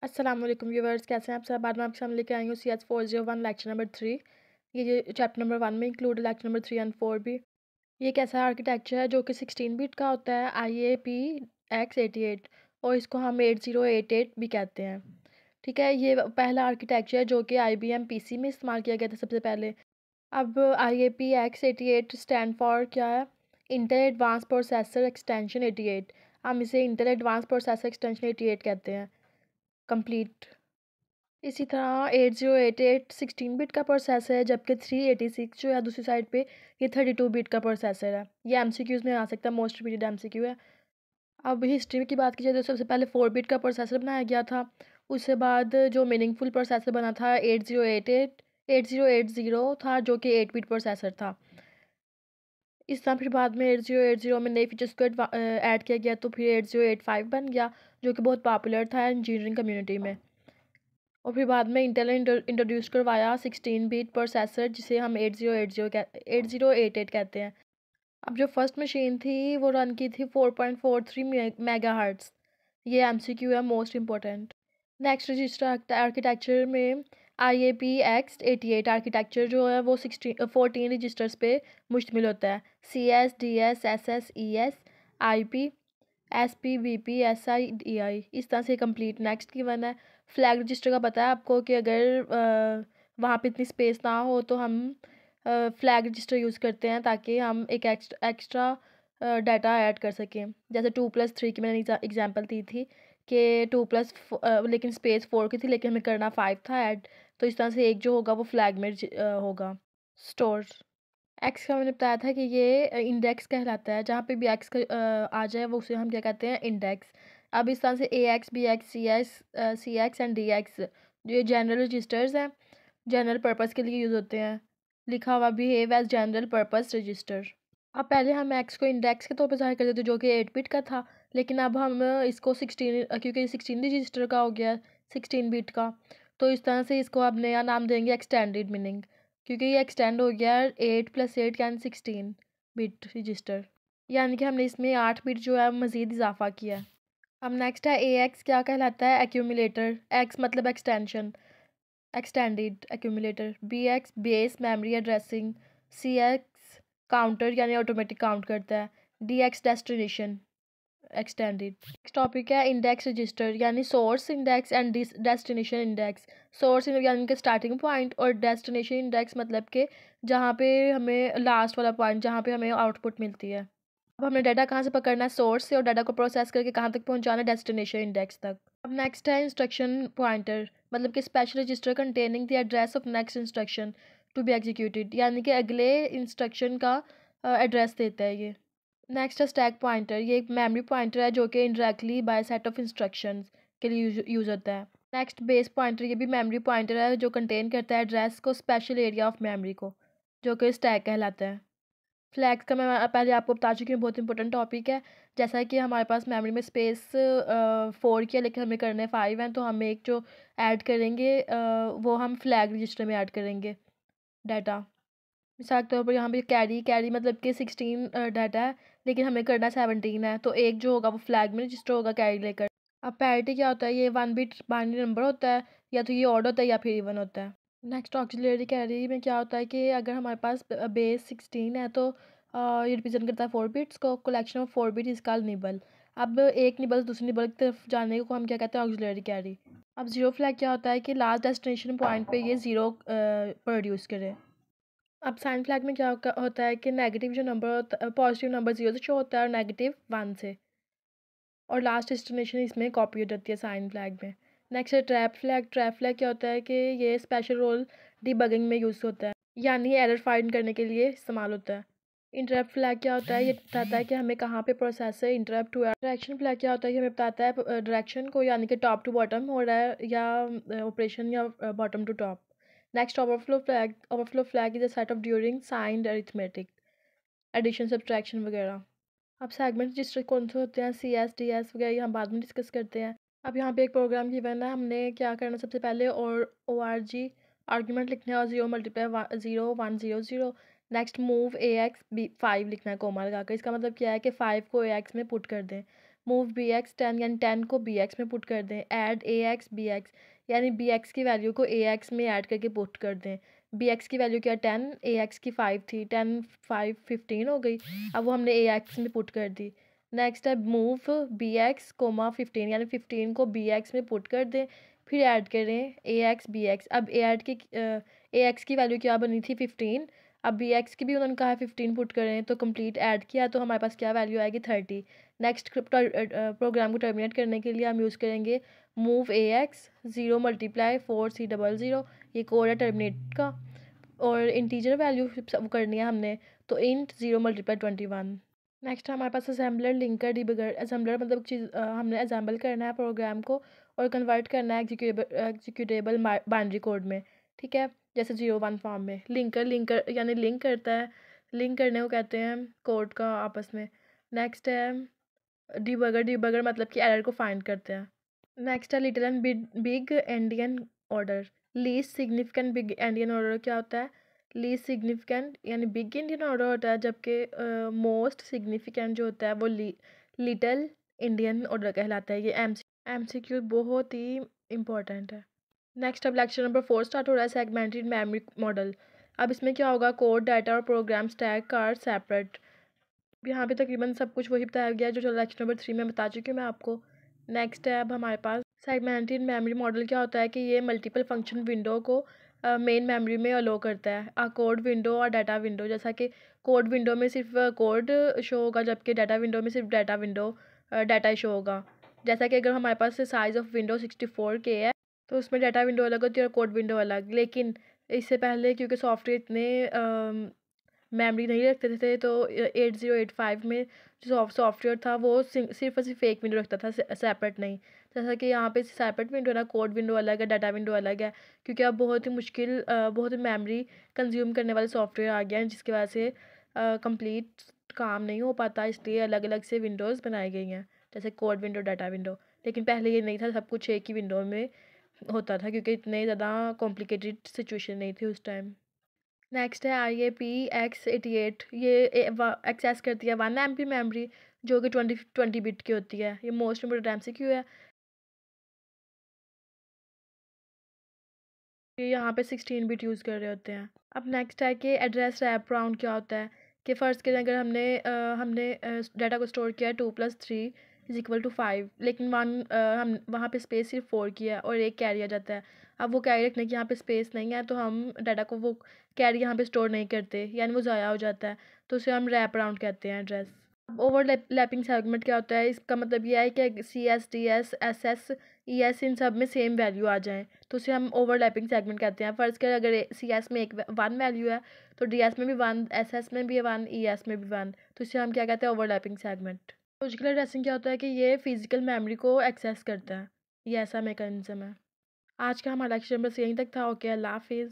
अस्सलाम वालेकुम व्यूवर्स, कैसे हैं आप सब। बाद में आपके सामने लेके आई हूँ CS401 लेक्चर नंबर 3। ये चैप्टर नंबर 1 में इंक्लूड लेक्चर नंबर 3 एंड 4 भी। ये एक ऐसा आर्किटेक्चर है जो कि 16 बिट का होता है, IAPX88, और इसको हम 8088 भी कहते हैं। ठीक है, ये पहला आर्किटेक्चर है जो कि IBM PC में इस्तेमाल किया गया था सबसे पहले। अब IAPX88 स्टैंड फॉर क्या है? Intel advance processor extension 88। हम इसे इंटेल एडवांस प्रोसेसर एक्सटेंशन 88 कहते हैं। कंप्लीट। इसी तरह 8088 16 बिट का प्रोसेसर है, जबकि 386 जो है दूसरी साइड पे ये 32 बिट का प्रोसेसर है। ये MCQs में आ सकता है, मोस्ट रिपीटेड MCQ है। अब हिस्ट्री की बात की जाए तो सबसे पहले 4 बिट का प्रोसेसर बनाया गया था। उसके बाद जो मीनिंगफुल प्रोसेसर बना था 8080 था, जो कि 8 बिट प्रोसेसर था। इस तरह फिर बाद में 8080 में नए फीचर्स को ऐड किया गया, तो फिर 8085 बन गया, जो कि बहुत पॉपुलर था इंजीनियरिंग कम्युनिटी में। और फिर बाद में इंटेल ने इंट्रोड्यूस करवाया 16 बिट प्रोसेसर, जिसे हम 8088 कहते हैं। अब जो फर्स्ट मशीन थी वो रन की थी 4.43 मेगाहर्ट्ज़। ये MCQ है, most important. Next register architecture में IAPX88 आर्किटेक्चर जो है वो 14 रजिस्टर्स पे मुश्तमिल होता है। CS DS SS ES IP SP BP SI DI, इस तरह से कंप्लीट। नेक्स्ट की वन है फ्लैग रजिस्टर का। पता है आपको कि अगर वहाँ पे इतनी स्पेस ना हो तो हम फ्लैग रजिस्टर यूज़ करते हैं, ताकि हम एक एक्स्ट्रा डाटा ऐड कर सकें। जैसे 2+3 की मैंने एग्जांपल दी थी कि 2+, लेकिन स्पेस 4 की थी, लेकिन हमें करना 5 था ऐड। तो इस तरह से एक जो होगा वो फ्लैग में होगा स्टोर। एक्स का मैंने बताया था कि ये इंडेक्स कहलाता है। जहाँ पे भी एक्स आ जाए वो उसे हम क्या कहते हैं? इंडेक्स। अब इस तरह से AX BX CX and DX जो ये जनरल रजिस्टर्स हैं, जनरल पर्पस के लिए यूज़ होते हैं। लिखा हुआ behave as general purpose register. अब पहले हम एक्स को इंडेक्स के तौर पर जाहिर करते थे, जो कि 8 बिट का था, लेकिन अब हम इसको 16, क्योंकि 16 रजिस्टर का हो गया, 16 बिट का, तो इस तरह से इसको अब नया नाम देंगे एक्सटेंडेड मीनिंग, क्योंकि ये एक्सटेंड हो गया 8+8 यानी 16 बिट रजिस्टर। यानी कि हमने इसमें 8 बिट जो है मज़ीद इजाफा किया है। अब नेक्स्ट है AX क्या कहलाता है? एक्यूमुलेटर। एक्स मतलब extension, extended accumulator. BX base memory addressing. CX counter यानी ऑटोमेटिक काउंट करता है। DX destination extended. Next topic है इंडेक्स रजिस्टर, यानी source index and destination index. Source यानी कि स्टार्टिंग पॉइंट, और डेस्टिनेशन इंडेक्स मतलब कि जहाँ पे हमें लास्ट वाला पॉइंट, जहाँ पे हमें आउटपुट मिलती है। अब हमने डाटा कहाँ से पकड़ना है? सोर्स से, और डाटा को प्रोसेस करके कहाँ तक पहुँचाना है? डेस्टिनेशन इंडेक्स तक। अब नेक्स्ट है इंस्ट्रक्शन पॉइंटर, मतलब कि special register containing the address of next instruction to be executed, यानी कि अगले इंस्ट्रक्शन का एड्रेस देता है ये। नेक्स्ट है स्टैक पॉइंटर। ये एक मेमोरी पॉइंटर है जो कि indirectly by set of instructions के लिए यूज़ होता है। नेक्स्ट बेस पॉइंटर, ये भी मेमोरी पॉइंटर है जो कंटेन करता है एड्रेस को, स्पेशल एरिया ऑफ मेमोरी को, जो कि स्टैक कहलाता है। फ्लैग्स का मैं पहले आपको बता चुकी हूँ, बहुत इंपॉर्टेंट टॉपिक है। जैसा कि हमारे पास मेमोरी में स्पेस 4 की है, लेकिन हमें करने 5 हैं, तो हम एक जो ऐड करेंगे वो हम फ्लैग रजिस्टर में ऐड करेंगे डाटा। मिसाल के तौर पर यहाँ पे कैरी कैरी मतलब कि 16 डाटा है, लेकिन हमें करना 17 है, तो एक जो होगा वो फ्लैग में रजिस्टर होगा कैरी लेकर। अब पैरिटी क्या होता है? ये 1 बिट बाइनरी नंबर होता है, या तो ये ऑड होता है या फिर इवन होता है। नेक्स्ट ऑक्सिलरी कैरी में क्या होता है कि अगर हमारे पास बेस 16 है, तो ये रिप्रेजेंट करता है 4 बिट्स को। Collection of 4 bit is called nibble. अब एक निबल दूसरी निबल की तरफ जाने को हम क्या कहते हैं? Auxiliary carry. अब जीरो फ्लैग क्या होता है कि लास्ट डेस्टिनेशन पॉइंट पे ये ज़ीरो प्रोड्यूस करे। अब साइन फ्लैग में क्या होता है कि नेगेटिव जो नंबर होता है, पॉजिटिव नंबर 0 से शो होता है और नेगेटिव 1 से, और लास्ट डेस्टिनेशन इसमें कॉपी हो जाती है साइन फ्लैग में। नेक्स्ट है ट्रैप फ्लैग। ट्रैप फ्लैग क्या होता है कि ये स्पेशल रोल डिबगिंग में यूज़ होता है, यानी एरर फाइंड करने के लिए इस्तेमाल होता है। इंटरप्ट फ्लैग क्या होता है? ये बताता है कि हमें कहाँ पे प्रोसेस से इंटरप्ट हुआ है। डायरेक्शन फ्लैग क्या होता है? ये हमें बताता है डायरेक्शन को, यानी कि टॉप टू बॉटम हो रहा है या ऑपरेशन, या bottom to top. Next overflow flag. Overflow flag is a set of during signed arithmetic, addition subtraction वगैरह। अब सेगमेंट रजिस्टर कौन से होते हैं? CS DS वगैरह, ये हम बाद में डिस्कस करते हैं। अब यहाँ पे एक प्रोग्राम गिवन है, हमने क्या करना सबसे पहले, और ORG आर्ग्यूमेंट लिखना है, और 0 × 0 1 0 0। नेक्स्ट मूव AX 5 लिखना है कोमा लगाकर। इसका मतलब क्या है कि 5 को AX में पुट कर दें। मूव बी एक्स 10 यानी 10 को बी एक्स में पुट कर दें। Add a x b x यानी बी एक्स की वैल्यू को ए एक्स में ऐड करके पुट कर दें। बी एक्स की वैल्यू क्या 10, ए एक्स की 5 थी, 10 5 15 हो गई। अब वो हमने ए एक्स में पुट कर दी। नेक्स्ट है मूव बी एक्स कोमा 15 यानी 15 को बी एक्स में पुट कर दें। फिर ऐड करें ए एक्स बी एक्स। अब ए एक्स की वैल्यू क्या बनी थी 15, अब बी एक्स की भी उन्होंने कहा 15 पुट करें, तो कंप्लीट ऐड किया तो हमारे पास क्या वैल्यू आएगी 30। नेक्स्ट प्रोग्राम को टर्मिनेट करने के लिए हम यूज़ करेंगे मूव ए एक्स 0 मल्टीप्लाई 4 C00। ये कोड है टर्मिनेट का और इंटीजर वैल्यू करनी है हमने, तो इंट 0 मल्टीप्लाई 21। नेक्स्ट हमारे पास असेंबलर लिंकर डिबगर। असेंबलर मतलब चीज़ हमने असेंबल करना है प्रोग्राम को और कन्वर्ट करना है एग्जीक्यूटेबल बाइनरी कोड में, ठीक है, जैसे 0 1 फॉर्म में। लिंकर यानी लिंक करता है, लिंक करने को कहते हैं कोड का आपस में। नेक्स्ट है डिबगर मतलब कि एरर को फाइंड करते हैं। नेक्स्ट है little and big endian order. Least significant big endian order क्या होता है? लीस्ट सिग्निफिकेंट यानी बिग इंडियन ऑर्डर होता है, जबकि मोस्ट सिग्निफिकेंट जो होता है वो लिटिल इंडियन ऑर्डर कहलाता है। ये एमसीक्यू बहुत ही इंपॉर्टेंट है। नेक्स्ट अब लेक्चर नंबर 4 स्टार्ट हो रहा है, सेगमेंटेड मेमोरी मॉडल। अब इसमें क्या होगा, कोड डाटा और प्रोग्राम स्टैक आर सेपरेट। यहाँ पे तकरीबन सब कुछ वही बताया गया जो लेक्चर नंबर 3 में बता चुकी हूँ मैं आपको। नेक्स्ट है अब हमारे पास सेगमेंटेड मेमोरी मॉडल। क्या होता है कि ये मल्टीपल फंक्शन विंडो को मेन मेमोरी में अलो करता है। कोड विंडो और डाटा विंडो, जैसा कि कोड विंडो में सिर्फ कोड शो होगा, जबकि डाटा विंडो में सिर्फ डाटा शो होगा। जैसा कि अगर हमारे पास साइज़ ऑफ विंडो 64K है तो उसमें डाटा विंडो अलग होती है और कोड विंडो अलग। लेकिन इससे पहले क्योंकि सॉफ्टवेयर इतने मेमोरी नहीं रखते थे, तो 8085 में जो सॉफ्टवेयर था वो सिर्फ और सिर्फ एक विंडो रखता था, सेपरेट नहीं। जैसा कि यहाँ पे सेपरेट विंडो है ना, कोड विंडो अलग है, डाटा विंडो अलग है, क्योंकि अब बहुत ही मुश्किल बहुत ही मेमोरी कंज्यूम करने वाले सॉफ्टवेयर आ गए हैं, जिसकी वजह से कंप्लीट काम नहीं हो पाता, इसलिए अलग अलग से विंडोज़ बनाई गई हैं, जैसे कोड विंडो, डाटा विंडो। लेकिन पहले ये नहीं था, सब कुछ एक ही विंडो में होता था, क्योंकि इतने ज़्यादा कॉम्प्लिकेटेड सिचुएशन नहीं थी उस टाइम। नेक्स्ट है IAP-X88। ये एक्सेस करती है 1 MB मेमोरी, जो कि 20 बिट की होती है। ये मोस्ट इम्पोर्टेंट MCQ है। ये यहाँ पे 16 बिट यूज़ कर रहे होते हैं। अब नेक्स्ट है कि एड्रेस रैप राउंड क्या होता है, कि फ़र्ज़ करें अगर हमने डाटा को स्टोर किया है 2 + 3 = 5, लेकिन हम वहाँ पे स्पेस सिर्फ 4 की है और एक कैरी आ जाता है। अब वो कैरी रखने की यहाँ पे स्पेस नहीं है, तो हम डाटा को वो कैरी यहाँ पे स्टोर नहीं करते, यानी वो ज़ाया हो जाता है, तो उसे हम रैप राउंड कहते हैं एड्रेस। ओवरलैपिंग सेगमेंट क्या होता है, इसका मतलब ये है कि CS DS SS ES इन सब में सेम वैल्यू आ जाएं, तो उसे हम ओवरलैपिंग सेगमेंट कहते हैं। फ़र्ज़ कर अगर CS में 1 वैल्यू है तो DS में भी 1, SS में भी 1, ES में भी 1, तो इसे हम क्या कहते हैं, ओवरलैपिंग सेगमेंट। लॉजिकल एड्रेसिंग क्या होता है कि ये फिजिकल मेमोरी को एक्सेस करता है, ये ऐसा मैकेनिज्म है। आज का हमारा लेक्चर बस यहीं तक था। ओके, अल्लाह हाफिज़।